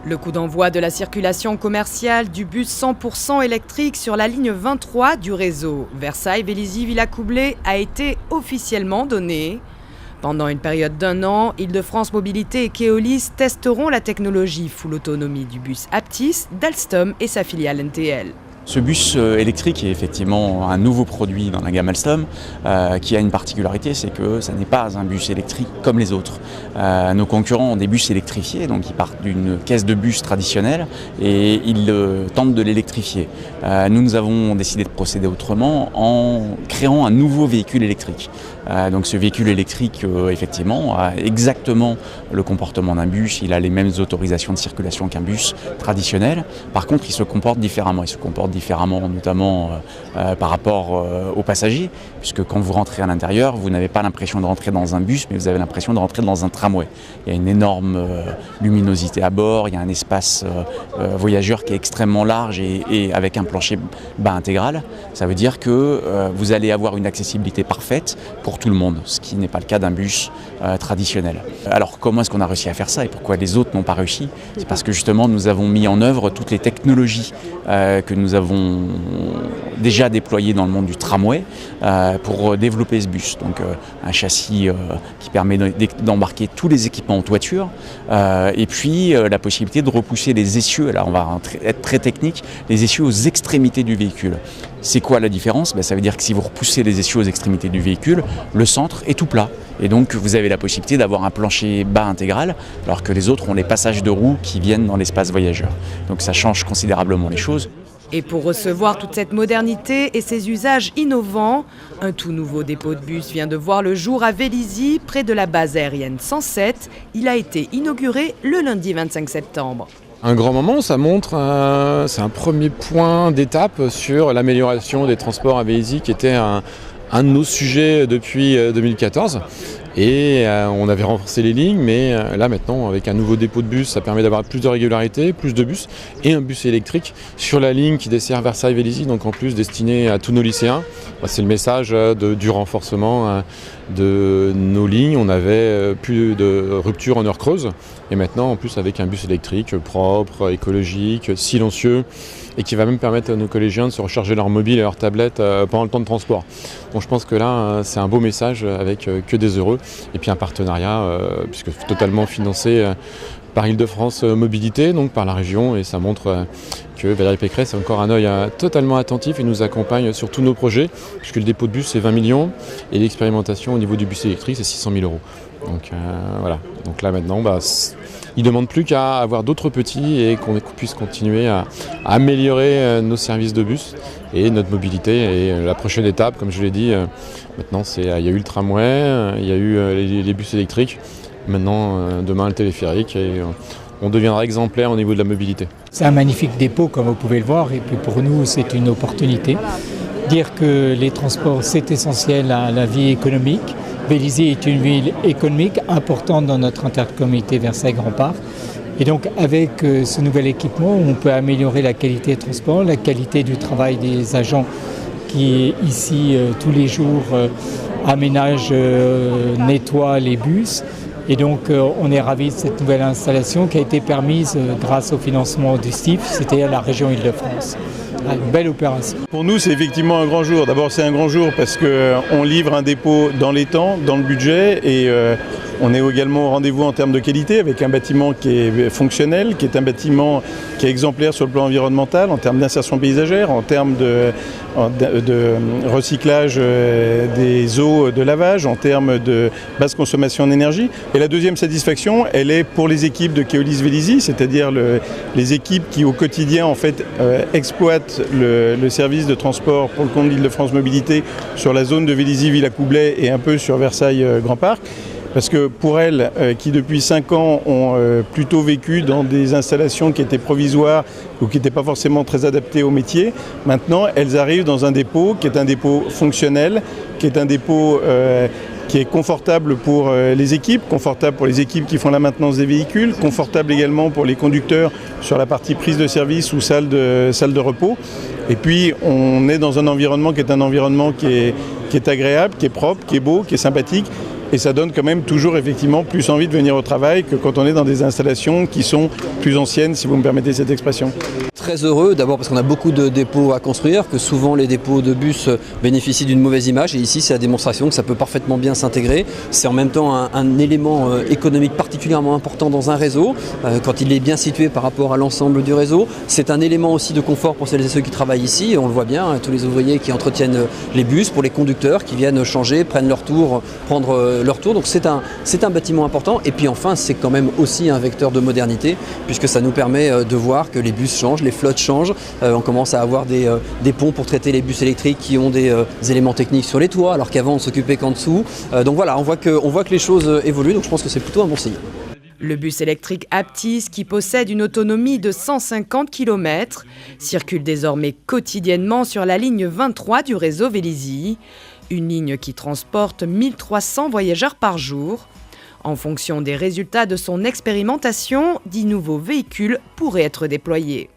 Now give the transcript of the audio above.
Le coup d'envoi de la circulation commerciale du bus 100% électrique sur la ligne 23 du réseau Versailles-Vélizy-Villacoublay a été officiellement donné. Pendant une période d'1 an, Île-de-France Mobilité et Keolis testeront la technologie full autonomie du bus Aptis d'Alstom et sa filiale NTL. Ce bus électrique est effectivement un nouveau produit dans la gamme Alstom qui a une particularité, c'est que ça n'est pas un bus électrique comme les autres. Nos concurrents ont des bus électrifiés, donc ils partent d'une caisse de bus traditionnelle et ils tentent de l'électrifier. Nous avons décidé de procéder autrement en créant un nouveau véhicule électrique. Donc ce véhicule électrique, effectivement, a exactement le comportement d'un bus, il a les mêmes autorisations de circulation qu'un bus traditionnel. Par contre, il se comporte différemment. Il se comporte différemment notamment par rapport aux passagers, puisque quand vous rentrez à l'intérieur, vous n'avez pas l'impression de rentrer dans un bus, mais vous avez l'impression de rentrer dans un tramway. Il y a une énorme luminosité à bord, il y a un espace voyageur qui est extrêmement large et avec un plancher bas intégral. Ça veut dire que vous allez avoir une accessibilité parfaite pour tout le monde, ce qui n'est pas le cas d'un bus traditionnel. Alors comment est-ce qu'on a réussi à faire ça et pourquoi les autres n'ont pas réussi? C'est parce que justement nous avons mis en œuvre toutes les technologies que nous avons déjà déployées dans le monde du tramway pour développer ce bus. Donc un châssis qui permet d'embarquer tous les équipements en toiture et puis la possibilité de repousser les essieux, là on va être très technique, les essieux aux extrémités du véhicule. C'est quoi la différence? Ça veut dire que si vous repoussez les essieux aux extrémités du véhicule, le centre est tout plat. Et donc vous avez la possibilité d'avoir un plancher bas intégral, alors que les autres ont les passages de roues qui viennent dans l'espace voyageur. Donc ça change considérablement les choses. Et pour recevoir toute cette modernité et ces usages innovants, un tout nouveau dépôt de bus vient de voir le jour à Vélizy, près de la base aérienne 107. Il a été inauguré le lundi 25 septembre. Un grand moment, ça montre, c'est un premier point d'étape sur l'amélioration des transports à Vélizy qui était un de nos sujets depuis 2014. Et on avait renforcé les lignes, mais là maintenant avec un nouveau dépôt de bus, ça permet d'avoir plus de régularité, plus de bus et un bus électrique sur la ligne qui dessert Versailles-Vélizy, donc en plus destiné à tous nos lycéens. C'est le message du renforcement de nos lignes. On avait plus de rupture en heure creuse et maintenant en plus avec un bus électrique propre, écologique, silencieux et qui va même permettre à nos collégiens de se recharger leur mobile et leur tablette pendant le temps de transport. Donc je pense que là c'est un beau message avec que des heureux et puis un partenariat puisque totalement financé par Île-de-France Mobilité, donc par la région, et ça montre que Valérie Pécresse a encore un œil totalement attentif et nous accompagne sur tous nos projets, puisque le dépôt de bus c'est 20 millions et l'expérimentation au niveau du bus électrique c'est 600 000 euros. Donc voilà, donc là maintenant il ne demande plus qu'à avoir d'autres petits et qu'on puisse continuer à améliorer nos services de bus et notre mobilité. Et la prochaine étape, comme je l'ai dit, maintenant il y a eu le tramway, il y a eu les bus électriques. Maintenant, demain, le téléphérique et on deviendra exemplaire au niveau de la mobilité. C'est un magnifique dépôt, comme vous pouvez le voir, et puis pour nous, c'est une opportunité. Dire que les transports, c'est essentiel à la vie économique. Vélizy est une ville économique importante dans notre intercommunauté Versailles-Grand Parc. Et donc, avec ce nouvel équipement, on peut améliorer la qualité des transports, la qualité du travail des agents qui, ici, tous les jours, aménagent, nettoient les bus. Et donc on est ravis de cette nouvelle installation qui a été permise grâce au financement du STIF, c'est-à-dire la région Île-de-France. Une belle opération. Pour nous, c'est effectivement un grand jour. D'abord, c'est un grand jour parce qu'on livre un dépôt dans les temps, dans le budget, et on est également au rendez-vous en termes de qualité avec un bâtiment qui est fonctionnel, qui est un bâtiment qui est exemplaire sur le plan environnemental, en termes d'insertion paysagère, en termes de recyclage des eaux de lavage, en termes de basse consommation d'énergie. Et la deuxième satisfaction, elle est pour les équipes de Keolis Vélizy, c'est-à-dire les équipes qui au quotidien en fait exploitent le service de transport pour le compte d'Île-de-France Mobilité sur la zone de Vélizy-Villacoublay et un peu sur Versailles-Grand Parc. Parce que pour elles, qui depuis 5 ans ont plutôt vécu dans des installations qui étaient provisoires ou qui n'étaient pas forcément très adaptées au métier, maintenant elles arrivent dans un dépôt qui est un dépôt fonctionnel, qui est un dépôt qui est confortable pour les équipes, confortable pour les équipes qui font la maintenance des véhicules, confortable également pour les conducteurs sur la partie prise de service ou salle de repos. Et puis on est dans un environnement qui est agréable, qui est propre, qui est beau, qui est sympathique. et ça donne quand même toujours effectivement plus envie de venir au travail que quand on est dans des installations qui sont plus anciennes, si vous me permettez cette expression. Très heureux, d'abord parce qu'on a beaucoup de dépôts à construire, que souvent les dépôts de bus bénéficient d'une mauvaise image, et ici c'est la démonstration que ça peut parfaitement bien s'intégrer. C'est en même temps un élément économique particulièrement important dans un réseau, quand il est bien situé par rapport à l'ensemble du réseau. C'est un élément aussi de confort pour celles et ceux qui travaillent ici, et on le voit bien, tous les ouvriers qui entretiennent les bus, pour les conducteurs qui viennent changer, prennent leur tour, prendre leur tour. Donc c'est un bâtiment important, et puis enfin c'est quand même aussi un vecteur de modernité, puisque ça nous permet de voir que les bus changent, les flottes changent, on commence à avoir des ponts pour traiter les bus électriques qui ont des éléments techniques sur les toits, alors qu'avant on s'occupait qu'en dessous. Donc voilà, on voit que les choses évoluent, donc je pense que c'est plutôt un bon signe. Le bus électrique Aptis, qui possède une autonomie de 150 km, circule désormais quotidiennement sur la ligne 23 du réseau Vélizy, une ligne qui transporte 1300 voyageurs par jour. En fonction des résultats de son expérimentation, 10 nouveaux véhicules pourraient être déployés.